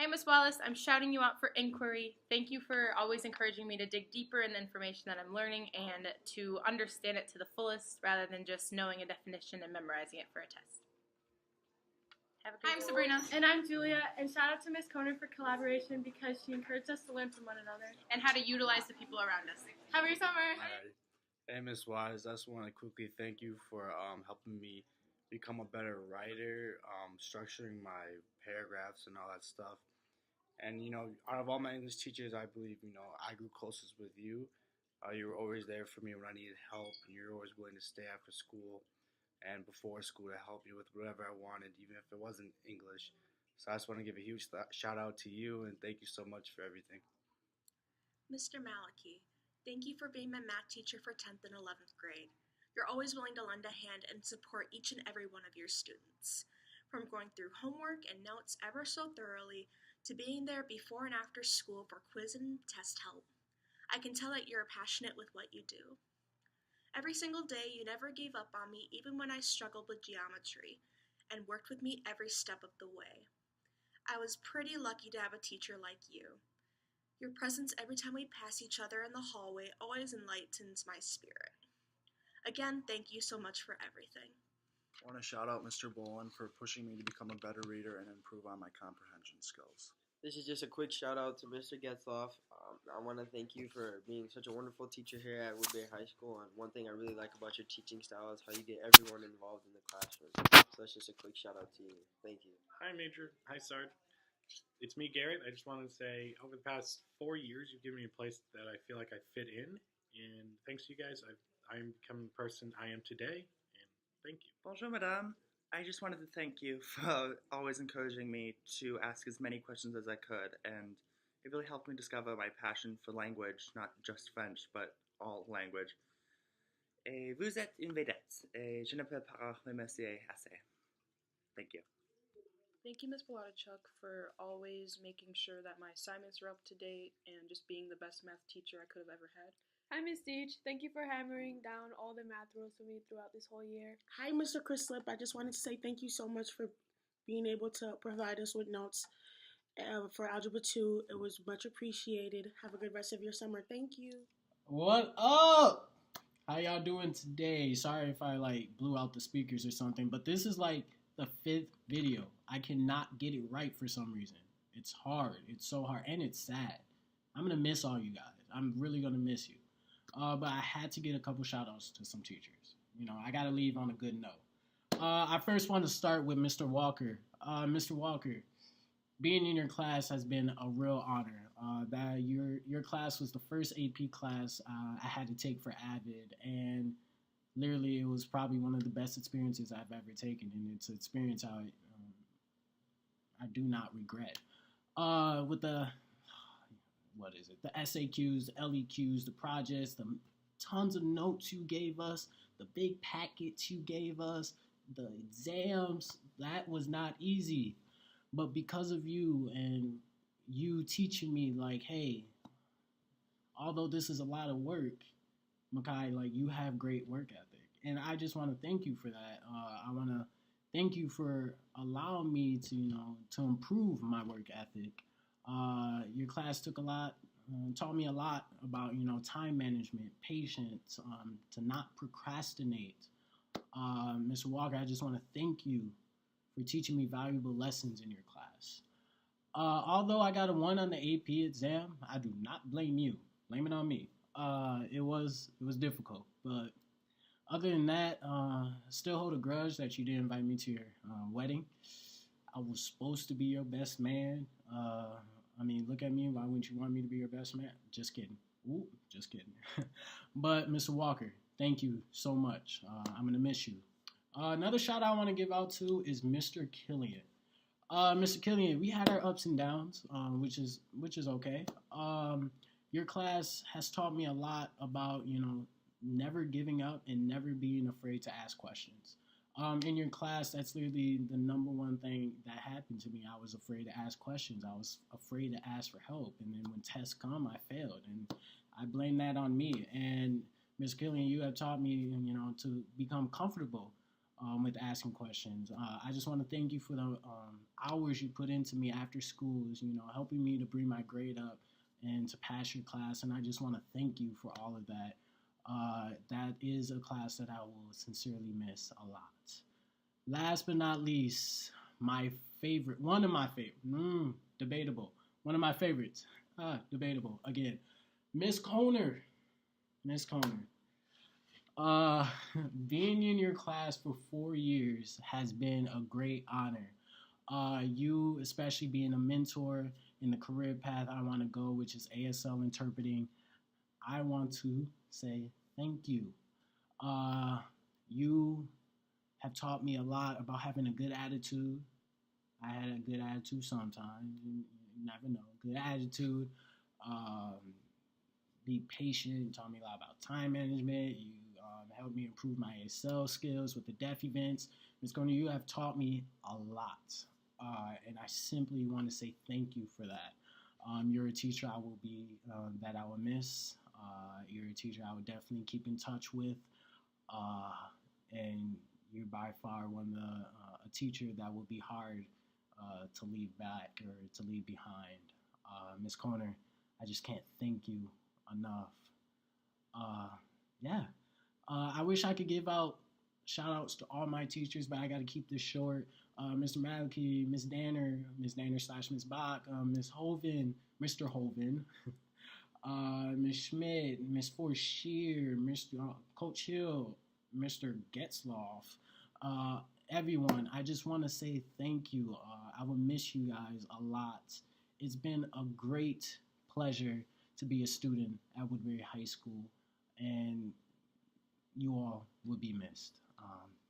Hey, Ms. Wallace, I'm shouting you out for inquiry. Thank you for always encouraging me to dig deeper in the information that I'm learning and to understand it to the fullest rather than just knowing a definition and memorizing it for a test. Have a great day. I'm Sabrina. And I'm Julia, and shout out to Ms. Conan for collaboration because she encouraged us to learn from one another. And how to utilize the people around us. Have a great summer. Alright. Hey, Ms. Wise, I just want to quickly thank you for helping me become a better writer, structuring my paragraphs and all that stuff. And, out of all my English teachers, I believe, I grew closest with you. You were always there for me when I needed help, and you're always willing to stay after school and before school to help me with whatever I wanted, even if it wasn't English. So I just want to give a huge shout out to you, and thank you so much for everything. Mr. Maliki, thank you for being my math teacher for 10th and 11th grade. You're always willing to lend a hand and support each and every one of your students. From going through homework and notes ever so thoroughly, to being there before and after school for quiz and test help. I can tell that you're passionate with what you do. Every single day, you never gave up on me even when I struggled with geometry, and worked with me every step of the way. I was pretty lucky to have a teacher like you. Your presence every time we pass each other in the hallway always enlightens my spirit. Again, thank you so much for everything. I want to shout out Mr. Bolin for pushing me to become a better reader and improve on my comprehension skills. This is just a quick shout out to Mr. Getzloff. I want to thank you for being such a wonderful teacher here at Woodbury High School. And one thing I really like about your teaching style is how you get everyone involved in the classroom. So that's just a quick shout out to you. Thank you. Hi, Major. Hi, Sarge. It's me, Garrett. I just wanted to say, over the past 4 years, you've given me a place that I feel like I fit in. And thanks to you guys, I'm becoming the person I am today. And thank you. Bonjour, madame. I just wanted to thank you for always encouraging me to ask as many questions as I could, and it really helped me discover my passion for language, not just French, but all language. Et vous êtes une vedette, et je ne peux pas remercier assez. Thank you. Thank you, Ms. Palatichuk, for always making sure that my assignments are up to date and just being the best math teacher I could have ever had. Hi, Ms. Deach. Thank you for hammering down all the math rules for me throughout this whole year. Hi, Mr. Chris Slip. I just wanted to say thank you so much for being able to provide us with notes for Algebra 2. It was much appreciated. Have a good rest of your summer. Thank you. What up? How y'all doing today? Sorry if I blew out the speakers or something, but this is the 5th video. I cannot get it right for some reason. It's hard. It's so hard, and it's sad. I'm gonna miss all you guys. I'm really gonna miss you. But I had to get a couple shout outs to some teachers. I gotta leave on a good note. I first want to start with Mr. Walker. Mr. Walker, being in your class has been a real honor. That your class was the first AP class I had to take for Avid, and literally it was probably one of the best experiences I've ever taken, and it's an experience I do not regret. With the the SAQs, the LEQs, the projects, the tons of notes you gave us, the big packets you gave us, the exams, that was not easy. But because of you and you teaching me hey, although this is a lot of work, Makai, you have great work ethic. And I just want to thank you for that. I want to thank you for allowing me to improve my work ethic. Your class taught me a lot about, time management, patience, to not procrastinate. Mr. Walker, I just want to thank you for teaching me valuable lessons in your class. Although I got a 1 on the AP exam, I do not blame you. Blame it on me. It was difficult, but other than that, still hold a grudge that you didn't invite me to your wedding. I was supposed to be your best man. Look at me. Why wouldn't you want me to be your best man? Just kidding. Ooh, just kidding. But Mr. Walker, thank you so much. I'm going to miss you. Another shout I want to give out to is Mr. Killian. Mr. Killian, we had our ups and downs, which is okay. Your class has taught me a lot about, never giving up and never being afraid to ask questions. In your class, that's literally the number one thing that happened to me. I was afraid to ask questions. I was afraid to ask for help. And then when tests come, I failed. And I blame that on me. And Ms. Killian, you have taught me, to become comfortable with asking questions. I just want to thank you for the hours you put into me after schools, helping me to bring my grade up and to pass your class. And I just want to thank you for all of that. That is a class that I will sincerely miss a lot. Last but not least, one of my favorites, debatable again, Miss Koner. Being in your class for 4 years has been a great honor. You, especially being a mentor in the career path I want to go, which is ASL interpreting, I want to say thank you. You have taught me a lot about having a good attitude. I had a good attitude sometimes. You never know. Good attitude. Be patient. You taught me a lot about time management. You helped me improve my ASL skills with the deaf events. Ms. Koner, you have taught me a lot. And I simply want to say thank you for that. You're a teacher I will miss. You're a teacher I would definitely keep in touch with. And you're by far a teacher that will be hard to leave back or to leave behind. Ms. Koner, I just can't thank you enough. I wish I could give out shout outs to all my teachers, but I got to keep this short. Mr. Maliki, Ms. Danner / Ms. Bach, Ms. Hoven, Mr. Hoven, Ms. Schmidt, Ms. Forshear, Mr. Coach Hill, Mr. Getzloff, everyone. I just want to say thank you. I will miss you guys a lot. It's been a great pleasure to be a student at Woodbury High School, and you all will be missed.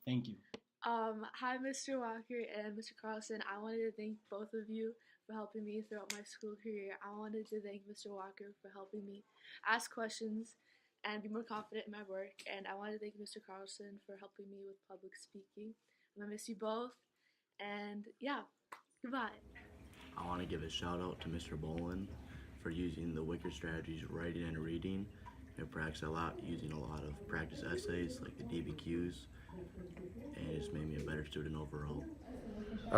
Thank you. Hi, Mr. Walker and Mr. Carlson. I wanted to thank both of you for helping me throughout my school career. I wanted to thank Mr. Walker for helping me ask questions and be more confident in my work. And I wanted to thank Mr. Carlson for helping me with public speaking. I'm gonna miss you both. And yeah, goodbye. I want to give a shout out to Mr. Bolin for using the WICOR strategies writing and reading. I practiced a lot using a lot of practice essays like the DBQs, and it just made me a better student overall.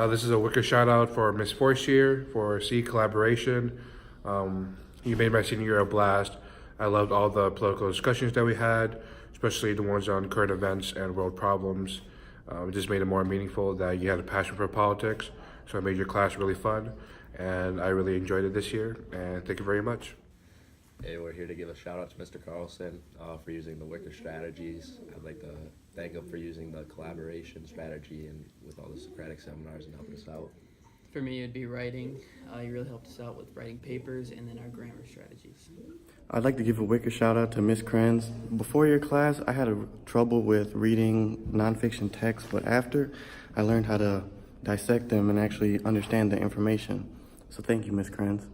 This is a WICOR shout out for Ms. Forcier for C collaboration. You made my senior year a blast. I loved all the political discussions that we had, especially the ones on current events and world problems. It just made it more meaningful that you had a passion for politics. So it made your class really fun, and I really enjoyed it this year, and thank you very much. Hey, we're here to give a shout out to Mr. Carlson for using the WICOR strategies. I'd like to thank him for using the collaboration strategy and with all the Socratic seminars and helping us out. For me, it'd be writing. You really helped us out with writing papers and then our grammar strategies. I'd like to give a WICOR shout out to Miss Kranz. Before your class, I had trouble with reading nonfiction texts, but after, I learned how to dissect them and actually understand the information. So thank you, Miss Kranz.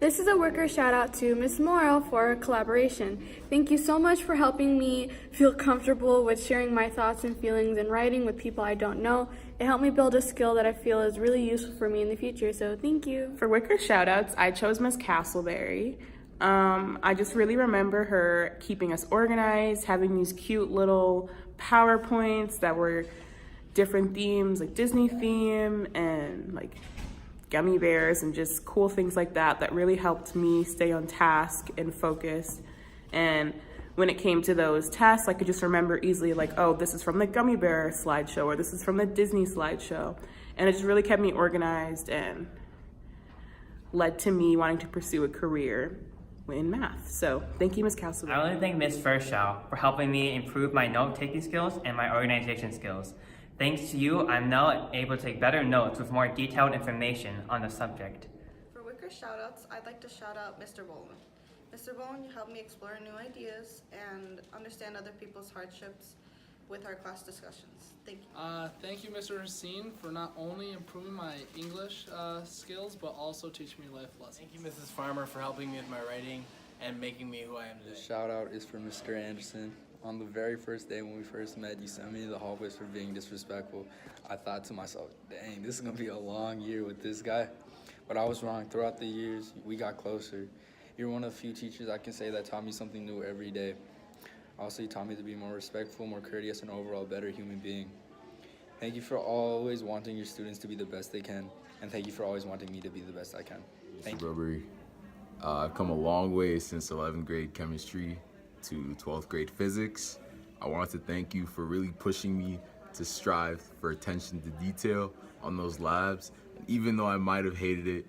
This is a WICOR shout out to Ms. Morrell for our collaboration. Thank you so much for helping me feel comfortable with sharing my thoughts and feelings in writing with people I don't know. It helped me build a skill that I feel is really useful for me in the future, so thank you. For WICOR shout outs, I chose Ms. Castleberry. I just really remember her keeping us organized, having these cute little PowerPoints that were different themes, like Disney theme and like gummy bears and just cool things like that that really helped me stay on task and focused. And when it came to those tests, I could just remember easily like, oh, this is from the gummy bear slideshow or this is from the Disney slideshow. And it just really kept me organized and led to me wanting to pursue a career in math. So thank you, Ms. Castleberry. I want to thank Ms. Farshaw for helping me improve my note-taking skills and my organization skills. Thanks to you, I'm now able to take better notes with more detailed information on the subject. For WICOR shoutouts, I'd like to shout out Mr. Bolin. Mr. Bolin, you helped me explore new ideas and understand other people's hardships with our class discussions. Thank you. Thank you, Mr. Racine, for not only improving my English skills, but also teaching me life lessons. Thank you, Mrs. Farmer, for helping me with my writing and making me who I am today. The shout out is for Mr. Anderson. On the very first day when we first met, you sent me to the hallways for being disrespectful. I thought to myself, dang, this is gonna be a long year with this guy. But I was wrong. Throughout the years, we got closer. You're one of the few teachers I can say that taught me something new every day. Also, you taught me to be more respectful, more courteous, and overall better human being. Thank you for always wanting your students to be the best they can, and thank you for always wanting me to be the best I can. Thank you. Robbery. I've come a long way since 11th grade chemistry to 12th grade physics. I want to thank you for really pushing me to strive for attention to detail on those labs. And even though I might have hated it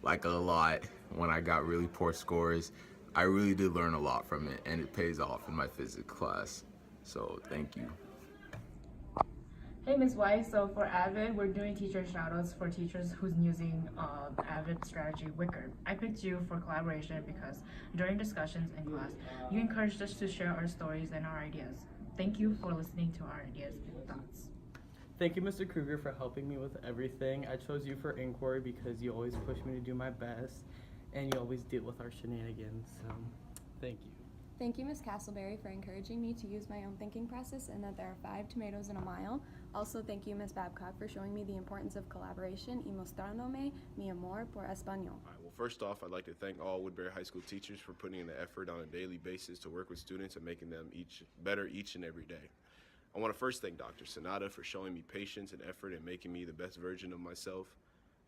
like a lot when I got really poor scores, I really did learn a lot from it, and it pays off in my physics class. So thank you. Hey Ms. Weiss, so for AVID, we're doing teacher shoutouts for teachers who's using AVID strategy WICOR. I picked you for collaboration because during discussions in class, you encouraged us to share our stories and our ideas. Thank you for listening to our ideas and thoughts. Thank you, Mr. Kruger, for helping me with everything. I chose you for inquiry because you always push me to do my best, and you always deal with our shenanigans, so thank you. Thank you, Ms. Castleberry, for encouraging me to use my own thinking process and that there are 5 tomatoes in a mile. Also, thank you, Ms. Babcock, for showing me the importance of collaboration y mostrándome mi amor por español. Well, first off, I'd like to thank all Woodbury High School teachers for putting in the effort on a daily basis to work with students and making them better each and every day. I want to first thank Dr. Sanada for showing me patience and effort and making me the best version of myself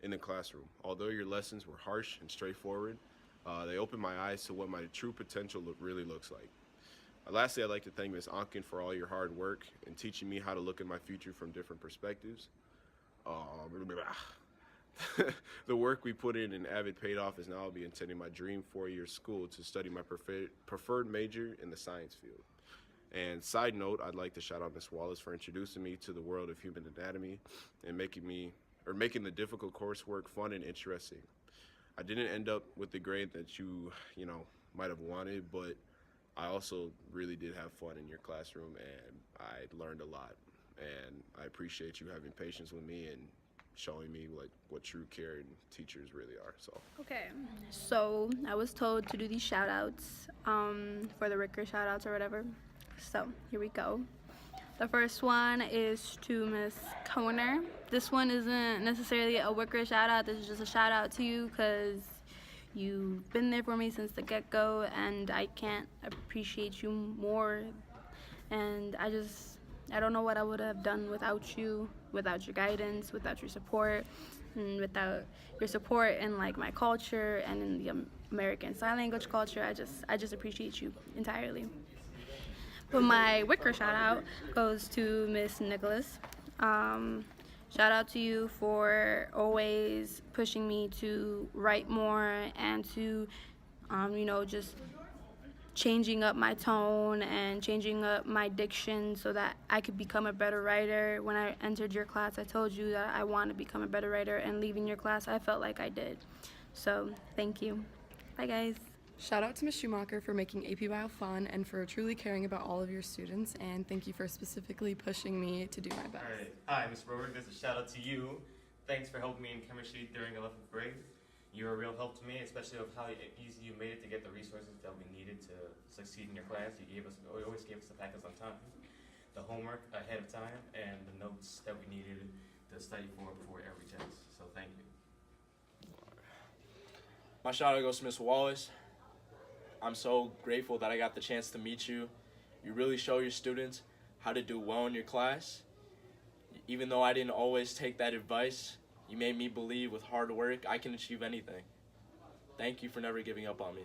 in the classroom. Although your lessons were harsh and straightforward, they opened my eyes to what my true potential really looks like. Lastly, I'd like to thank Ms. Onken for all your hard work and teaching me how to look at my future from different perspectives. The work we put in AVID paid off, as now I'll be attending my dream 4-year school to study my preferred major in the science field. And side note, I'd like to shout out Ms. Wallace for introducing me to the world of human anatomy and making the difficult coursework fun and interesting. I didn't end up with the grade that you might have wanted, but I also really did have fun in your classroom, and I learned a lot. And I appreciate you having patience with me and showing me what true caring teachers really are. So. Okay, so I was told to do these shout outs for the WICOR shout outs or whatever. So here we go. The first one is to Miss Koner. This one isn't necessarily a WICOR shout out. This is just a shout out to you because you've been there for me since the get-go, and I can't appreciate you more. And I don't know what I would have done without you, without your guidance, without your support, and without your support in like my culture and in the American Sign Language culture. I just appreciate you entirely. But my WICOR shout out goes to Miss Nicholas. Shout out to you for always pushing me to write more and to, just changing up my tone and changing up my diction so that I could become a better writer. When I entered your class, I told you that I want to become a better writer, and leaving your class, I felt like I did. So, thank you. Bye, guys. Shout out to Ms. Schumacher for making AP Bio fun and for truly caring about all of your students, and thank you for specifically pushing me to do my best. Alright, hi Ms. Roberg, this is a shout out to you. Thanks for helping me in chemistry during 11th grade. You were a real help to me, especially of how easy you made it to get the resources that we needed to succeed in your class. You always gave us the packets on time, the homework ahead of time, and the notes that we needed to study for before every test. So thank you. My shout out goes to Ms. Wallace. I'm so grateful that I got the chance to meet you. You really show your students how to do well in your class. Even though I didn't always take that advice, you made me believe with hard work I can achieve anything. Thank you for never giving up on me.